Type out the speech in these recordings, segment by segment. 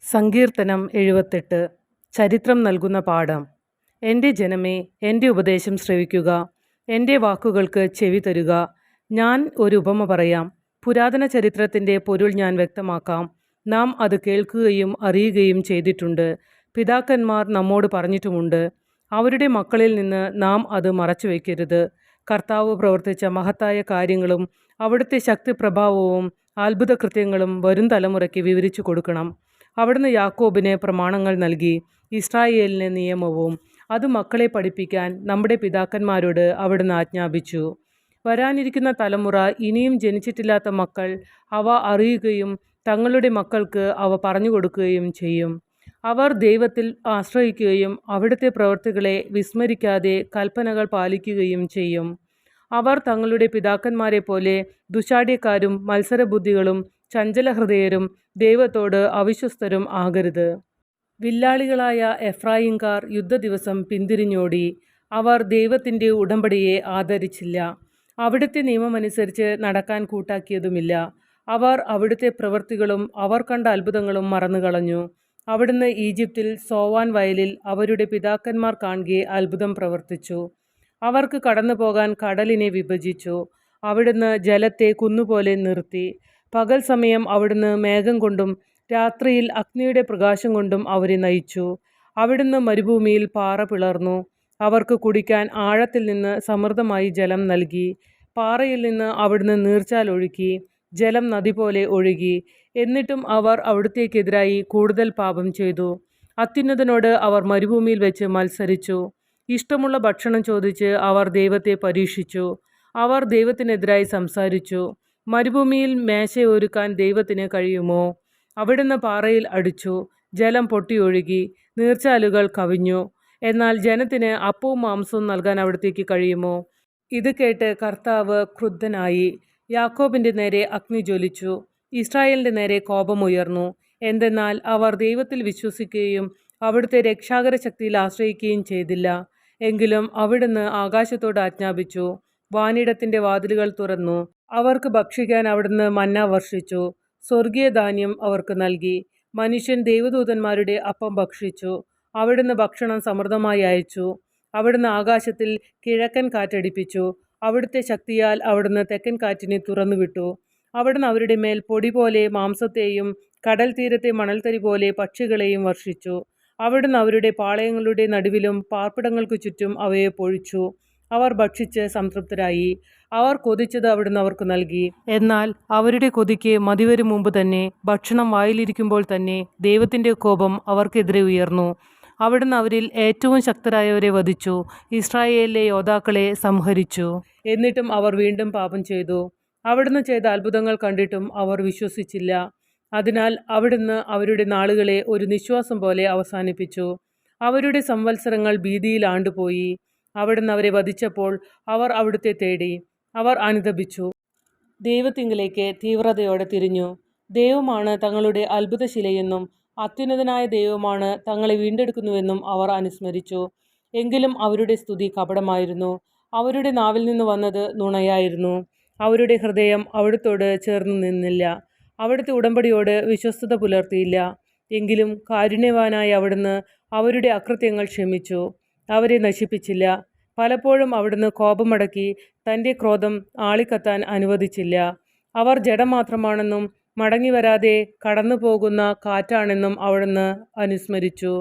സങ്കീർത്തനം 78. ചരിത്രം നൽകുന്ന പാഠം. എൻ്റെ ജനമേ, എൻ്റെ ഉപദേശം ശ്രവിക്കുക, എൻ്റെ വാക്കുകൾക്ക് ചെവി തരുക. ഞാൻ ഒരു ഉപമ പറയാം, പുരാതന ചരിത്രത്തിൻ്റെ പൊരുൾ ഞാൻ വ്യക്തമാക്കാം. നാം അത് കേൾക്കുകയും അറിയുകയും ചെയ്തിട്ടുണ്ട്. പിതാക്കന്മാർ നമ്മോട് പറഞ്ഞിട്ടുമുണ്ട്. അവരുടെ മക്കളിൽ നിന്ന് നാം അത് മറച്ചു വയ്ക്കരുത്. കർത്താവ് പ്രവർത്തിച്ച മഹത്തായ കാര്യങ്ങളും അവിടുത്തെ ശക്തിപ്രഭാവവും അത്ഭുതകൃത്യങ്ങളും വരും തലമുറയ്ക്ക് വിവരിച്ചു കൊടുക്കണം. അവിടുന്ന് യാക്കോബിന് പ്രമാണങ്ങൾ നൽകി, ഇസ്രായേലിന് നിയമവും. അത് മക്കളെ പഠിപ്പിക്കാൻ നമ്മുടെ പിതാക്കന്മാരോട് അവിടുന്ന് ആജ്ഞാപിച്ചു. വരാനിരിക്കുന്ന തലമുറ, ഇനിയും ജനിച്ചിട്ടില്ലാത്ത മക്കൾ അവ അറിയുകയും തങ്ങളുടെ മക്കൾക്ക് അവ പറഞ്ഞു കൊടുക്കുകയും ചെയ്യും. അവർ ദൈവത്തിൽ ആശ്രയിക്കുകയും അവിടുത്തെ പ്രവൃത്തികളെ വിസ്മരിക്കാതെ കൽപ്പനകൾ പാലിക്കുകയും ചെയ്യും. അവർ തങ്ങളുടെ പിതാക്കന്മാരെ പോലെ ദുശാഠ്യക്കാരും മത്സരബുദ്ധികളും ചഞ്ചലഹൃദയരും ദൈവത്തോട് അവിശ്വസ്തരും ആകരുത്. വില്ലാളികളായ എഫ്രായിംകാർ യുദ്ധദിവസം പിന്തിരിഞ്ഞോടി. അവർ ദൈവത്തിൻ്റെ ഉടമ്പടിയെ ആദരിച്ചില്ല. അവിടുത്തെ നിയമമനുസരിച്ച് നടക്കാൻ കൂട്ടാക്കിയതുമില്ല. അവർ അവിടുത്തെ പ്രവൃത്തികളും അവർ കണ്ട അത്ഭുതങ്ങളും മറന്നുകളഞ്ഞു. അവിടുന്ന് ഈജിപ്തിൽ സോവാൻ വയലിൽ അവരുടെ പിതാക്കന്മാർ കാണുകെ അത്ഭുതം പ്രവർത്തിച്ചു. അവർക്ക് കടന്നു പോകാൻ കടലിനെ വിഭജിച്ചു. അവിടുന്ന് ജലത്തെ കുന്നുപോലെ നിർത്തി. പകൽ സമയം അവിടുന്ന് മേഘം കൊണ്ടും രാത്രിയിൽ അഗ്നിയുടെ പ്രകാശം കൊണ്ടും അവരെ നയിച്ചു. അവിടുന്ന് മരുഭൂമിയിൽ പാറ പിളർന്നു. അവർക്ക് കുടിക്കാൻ ആഴത്തിൽ നിന്ന് സമൃദ്ധമായി ജലം നൽകി. പാറയിൽ നിന്ന് അവിടുന്ന് നീർച്ചാൽ ഒഴുക്കി. ജലം നദി പോലെ ഒഴുകി. എന്നിട്ടും അവർ അവിടുത്തേക്കെതിരായി കൂടുതൽ പാപം ചെയ്തു. അത്യുന്നതനോട് അവർ മരുഭൂമിയിൽ വെച്ച് മത്സരിച്ചു. ഇഷ്ടമുള്ള ഭക്ഷണം ചോദിച്ച് അവർ ദൈവത്തെ പരീക്ഷിച്ചു. അവർ ദൈവത്തിനെതിരായി സംസാരിച്ചു. മരുഭൂമിയിൽ മേശ ഒരുക്കാൻ ദൈവത്തിന് കഴിയുമോ? അവിടുന്ന് പാറയിൽ അടിച്ചു. ജലം പൊട്ടിയൊഴുകി. നീർച്ചാലുകൾ കവിഞ്ഞു. എന്നാൽ ജനത്തിന് അപ്പവും മാംസവും നൽകാൻ അവിടത്തേക്ക് കഴിയുമോ? ഇത് കേട്ട് കർത്താവ് ക്രുദ്ധനായി. യാക്കോബിൻ്റെ നേരെ അഗ്നി ജ്വലിച്ചു. ഇസ്രായേലിൻ്റെ നേരെ കോപമുയർന്നു. എന്തെന്നാൽ അവർ ദൈവത്തിൽ വിശ്വസിക്കുകയും അവിടുത്തെ രക്ഷാകര ശക്തിയിൽ ആശ്രയിക്കുകയും ചെയ്തില്ല. എങ്കിലും അവിടുന്ന് ആകാശത്തോട് ആജ്ഞാപിച്ചു. വാനിടത്തിൻ്റെ വാതിലുകൾ തുറന്നു. അവർക്ക് ഭക്ഷിക്കാൻ അവിടുന്ന് മന്ന വർഷിച്ചു. സ്വർഗീയ ധാന്യം അവർക്ക് നൽകി. മനുഷ്യൻ ദൈവദൂതന്മാരുടെ അപ്പം ഭക്ഷിച്ചു. അവിടുന്ന് ഭക്ഷണം സമൃദ്ധമായി അയച്ചു. അവിടുന്ന് ആകാശത്തിൽ കിഴക്കൻ കാറ്റടിപ്പിച്ചു. അവിടുത്തെ ശക്തിയാൽ അവിടുന്ന് തെക്കൻ കാറ്റിനെ തുറന്നുവിട്ടു. അവിടുന്ന് അവരുടെ മേൽ പൊടി പോലെ മാംസത്തെയും കടൽ തീരത്തെ മണൽത്തരി പോലെ പക്ഷികളെയും വർഷിച്ചു. അവിടുന്ന് അവരുടെ പാളയങ്ങളുടെ നടുവിലും പാർപ്പിടങ്ങൾക്ക് ചുറ്റും അവയെ പൊഴിച്ചു. അവർ ഭക്ഷിച്ച് സംതൃപ്തരായി. അവർ കൊതിച്ചത് അവിടുന്ന് അവർക്ക് നൽകി. എന്നാൽ അവരുടെ കൊതിക്ക് മതിവരും മുമ്പ് തന്നെ, ഭക്ഷണം വായിലിരിക്കുമ്പോൾ തന്നെ, ദൈവത്തിൻ്റെ കോപം അവർക്കെതിരെ ഉയർന്നു. അവിടുന്ന് അവരിൽ ഏറ്റവും ശക്തരായവരെ വധിച്ചു. ഇസ്രായേലിലെ യോദ്ധാക്കളെ സംഹരിച്ചു. എന്നിട്ടും അവർ വീണ്ടും പാപം ചെയ്തു. അവിടുന്ന് ചെയ്ത അത്ഭുതങ്ങൾ കണ്ടിട്ടും അവർ വിശ്വസിച്ചില്ല. അതിനാൽ അവിടുന്ന് അവരുടെ നാളുകളെ ഒരു നിശ്വാസം പോലെ അവസാനിപ്പിച്ചു. അവരുടെ സംവത്സരങ്ങൾ ഭീതിയിൽ ആണ്ടുപോയി. അവിടുന്ന് അവരെ വധിച്ചപ്പോൾ അവർ അവിടുത്തെ തേടി. അവർ അനുതപിച്ചു. ദൈവത്തിങ്കിലേക്ക് തീവ്രതയോടെ തിരിഞ്ഞു. ദൈവമാണ് തങ്ങളുടെ അത്ഭുതശിലയെന്നും അത്യുന്നതനായ ദൈവമാണ് തങ്ങളെ വീണ്ടെടുക്കുന്നുവെന്നും അവർ അനുസ്മരിച്ചു. എങ്കിലും അവരുടെ സ്തുതി കപടമായിരുന്നു. അവരുടെ നാവിൽ നിന്ന് വന്നത് നുണയായിരുന്നു. അവരുടെ ഹൃദയം അവിടുത്തോട് ചേർന്നു നിന്നില്ല. അവിടുത്തെ ഉടമ്പടിയോട് വിശ്വസ്തത പുലർത്തിയില്ല. എങ്കിലും കാരുണ്യവാനായ അവിടുന്ന് അവരുടെ അകൃത്യങ്ങൾ ക്ഷമിച്ചു. അവരെ നശിപ്പിച്ചില്ല. പലപ്പോഴും അവിടുന്ന് കോപമടക്കി തൻ്റെ ക്രോധം ആളിക്കത്താൻ അനുവദിച്ചില്ല. അവർ ജഡം മാത്രമാണെന്നും മടങ്ങി വരാതെ കടന്നു പോകുന്ന കാറ്റാണെന്നും അവിടുന്ന് അനുസ്മരിച്ചു.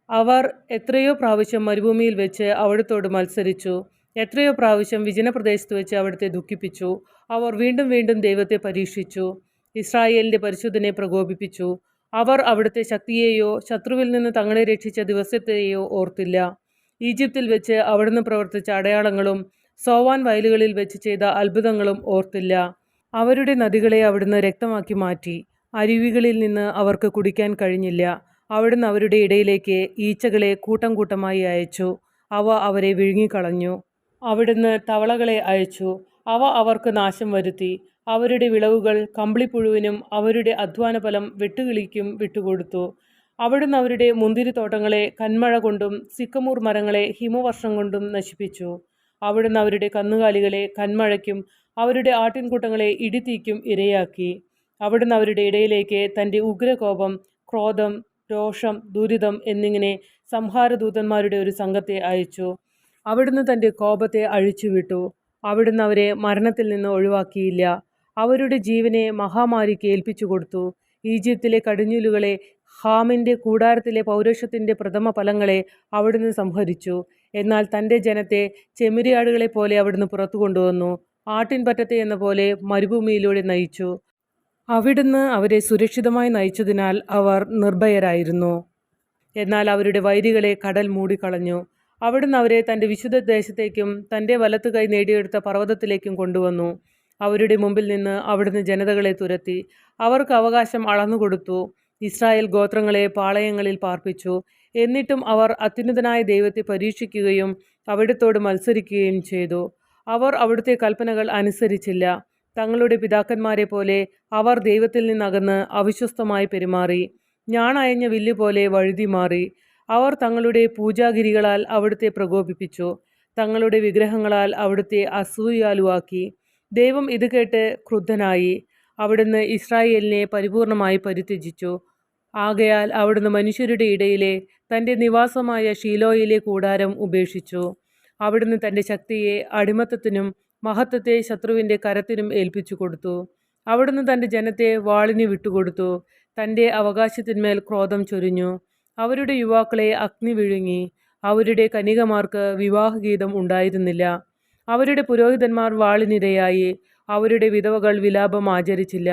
അവർ എത്രയോ പ്രാവശ്യം മരുഭൂമിയിൽ വെച്ച് അവിടുത്തോട് മത്സരിച്ചു. എത്രയോ പ്രാവശ്യം വിജനപ്രദേശത്ത് വെച്ച് അവിടുത്തെ ദുഃഖിപ്പിച്ചു. അവർ വീണ്ടും വീണ്ടും ദൈവത്തെ പരീക്ഷിച്ചു. ഇസ്രായേലിൻ്റെ പരിശുദ്ധനെ പ്രകോപിപ്പിച്ചു. അവർ അവിടുത്തെ ശക്തിയെയോ ശത്രുവിൽ നിന്ന് തങ്ങളെ രക്ഷിച്ച ദിവസത്തെയോ ഓർത്തില്ല. ഈജിപ്തിൽ വെച്ച് അവിടുന്ന് പ്രവർത്തിച്ച അടയാളങ്ങളും സോവാൻ വയലുകളിൽ വെച്ച് ചെയ്ത അത്ഭുതങ്ങളും ഓർത്തില്ല. അവരുടെ നദികളെ അവിടുന്ന് രക്തമാക്കി മാറ്റി. അരുവികളിൽ നിന്ന് അവർക്ക് കുടിക്കാൻ കഴിഞ്ഞില്ല. അവിടുന്ന് അവരുടെ ഇടയിലേക്ക് ഈച്ചകളെ കൂട്ടം കൂട്ടമായി അയച്ചു. അവ അവരെ വിഴുങ്ങിക്കളഞ്ഞു. അവിടുന്ന് തവളകളെ അയച്ചു. അവ അവർക്ക് നാശം വരുത്തി. അവരുടെ വിളവുകൾ കമ്പിളിപ്പുഴുവിനും അവരുടെ അധ്വാനഫലം വെട്ടുകിളിക്കും വിട്ടുകൊടുത്തു. അവിടുന്ന് അവരുടെ മുന്തിരിത്തോട്ടങ്ങളെ കന്മഴ കൊണ്ടും സിക്കമൂർ മരങ്ങളെ ഹിമവർഷം കൊണ്ടും നശിപ്പിച്ചു. അവിടുന്ന് അവരുടെ കന്നുകാലികളെ കന്മഴയ്ക്കും അവരുടെ ആട്ടിൻകൂട്ടങ്ങളെ ഇടിത്തീക്കും ഇരയാക്കി. അവിടുന്ന് അവരുടെ ഇടയിലേക്ക് തൻ്റെ ഉഗ്രകോപം ക്രോധം, രോഷം, ദുരിതം എന്നിങ്ങനെ സംഹാരദൂതന്മാരുടെ ഒരു സംഘത്തെ അയച്ചു. അവിടുന്ന് തൻ്റെ കോപത്തെ അഴിച്ചുവിട്ടു. അവിടുന്ന് അവരെ മരണത്തിൽ നിന്ന് ഒഴിവാക്കിയില്ല. അവരുടെ ജീവനെ മഹാമാരിക്ക് ഏൽപ്പിച്ചു കൊടുത്തു. ഈജിപ്തിലെ കടിഞ്ഞൂലുകളെ, ഹാമിൻ്റെ കൂടാരത്തിലെ പൗരുഷത്തിൻ്റെ പ്രഥമ ഫലങ്ങളെ അവിടുന്ന് സംഹരിച്ചു. എന്നാൽ തൻ്റെ ജനത്തെ ചെമ്മരിയാടുകളെപ്പോലെ അവിടുന്ന് പുറത്തു കൊണ്ടുവന്നു. ആട്ടിൻപറ്റത്തെ എന്ന പോലെ മരുഭൂമിയിലൂടെ നയിച്ചു. അവിടുന്ന് അവരെ സുരക്ഷിതമായി നയിച്ചതിനാൽ അവർ നിർഭയരായിരുന്നു. എന്നാൽ അവരുടെ വൈരികളെ കടൽ മൂടിക്കളഞ്ഞു. അവിടുന്ന് അവരെ തൻ്റെ വിശുദ്ധ ദേശത്തേക്കും തൻ്റെ വലത്തുകൈ നേടിയെടുത്ത പർവ്വതത്തിലേക്കും കൊണ്ടുവന്നു. അവരുടെ മുമ്പിൽ നിന്ന് അവിടുന്ന് ജനതകളെ തുരത്തി. അവർക്ക് അവകാശം അളന്നുകൊടുത്തു. ഇസ്രായേൽ ഗോത്രങ്ങളെ പാളയങ്ങളിൽ പാർപ്പിച്ചു. എന്നിട്ടും അവർ അത്യുന്നതനായ ദൈവത്തെ പരീക്ഷിക്കുകയും അവിടുത്തോട് മത്സരിക്കുകയും ചെയ്തു. അവർ അവിടുത്തെ കൽപ്പനകൾ അനുസരിച്ചില്ല. തങ്ങളുടെ പിതാക്കന്മാരെ പോലെ അവർ ദൈവത്തിൽ നിന്നകന്ന് അവിശ്വസ്തമായി പെരുമാറി. ഞാണയഞ്ഞ വില്ല് പോലെ വഴുതി മാറി. അവർ തങ്ങളുടെ പൂജാഗിരികളാൽ അവിടുത്തെ പ്രകോപിപ്പിച്ചു. തങ്ങളുടെ വിഗ്രഹങ്ങളാൽ അവിടുത്തെ അസൂയാലുവാക്കി. ദൈവം ഇത് കേട്ട് ക്രുദ്ധനായി. അവിടുന്ന് ഇസ്രായേലിനെ പരിപൂർണമായി പരിത്യജിച്ചു. ആകയാൽ അവിടുന്ന് മനുഷ്യരുടെ ഇടയിലെ തൻ്റെ നിവാസമായ ഷീലോയിലെ കൂടാരം ഉപേക്ഷിച്ചു. അവിടുന്ന് തൻ്റെ ശക്തിയെ അടിമത്തത്തിനും മഹത്വത്തെ ശത്രുവിൻ്റെ കരത്തിനും ഏൽപ്പിച്ചു കൊടുത്തു. അവിടുന്ന് തൻ്റെ ജനത്തെ വാളിന് വിട്ടുകൊടുത്തു. തൻ്റെ അവകാശത്തിന്മേൽ ക്രോധം ചൊരിഞ്ഞു. അവരുടെ യുവാക്കളെ അഗ്നി വിഴുങ്ങി. അവരുടെ കന്യകമാർക്ക് വിവാഹഗീതം ഉണ്ടായിരുന്നില്ല. അവരുടെ പുരോഹിതന്മാർ വാളിനിരയായി. അവരുടെ വിധവകൾ വിലാപം ആചരിച്ചില്ല.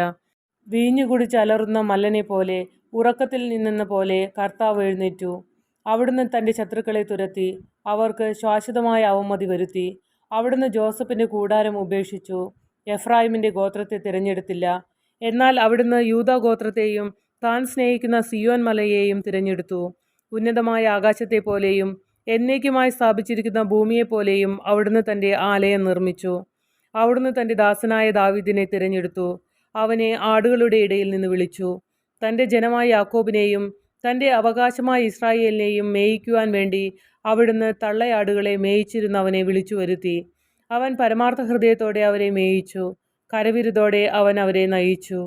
വീഞ്ഞു കുടിച്ച് അലറുന്ന മല്ലനെ പോലെ, ഉറക്കത്തിൽ നിന്നെന്ന പോലെ കർത്താവ് എഴുന്നേറ്റു. അവിടുന്ന് തൻ്റെ ശത്രുക്കളെ തുരത്തി. അവർക്ക് ശാശ്വതമായ അവമതി വരുത്തി. അവിടുന്ന് ജോസഫിൻ്റെ കൂടാരം ഉപേക്ഷിച്ചു. എഫ്രായിമിൻ്റെ ഗോത്രത്തെ തിരഞ്ഞെടുത്തില്ല. എന്നാൽ അവിടുന്ന് യൂദാ ഗോത്രത്തെയും താൻ സ്നേഹിക്കുന്ന സിയോൻ മലയെയും തിരഞ്ഞെടുത്തു. ഉന്നതമായ ആകാശത്തെപ്പോലെയും എന്നേക്കുമായി സ്ഥാപിച്ചിരിക്കുന്ന ഭൂമിയെപ്പോലെയും അവിടുന്ന് തൻ്റെ ആലയം നിർമ്മിച്ചു. അവിടുന്ന് തൻ്റെ ദാസനായ ദാവീദിനെ തിരഞ്ഞെടുത്തു. അവനെ ആടുകളുടെ ഇടയിൽ നിന്ന് വിളിച്ചു. തൻ്റെ ജനമായ യാക്കോബിനെയും തൻ്റെ അവകാശമായ ഇസ്രായേലിനെയും മേയിക്കുവാൻ വേണ്ടി അവിടുന്ന് തള്ളയാടുകളെ മേയിച്ചിരുന്നവനെ വിളിച്ചു വരുത്തി. അവൻ പരമാർത്ഥ ഹൃദയത്തോടെ അവരെ മേയിച്ചു. കരവിരുതോടെ അവൻ അവരെ നയിച്ചു.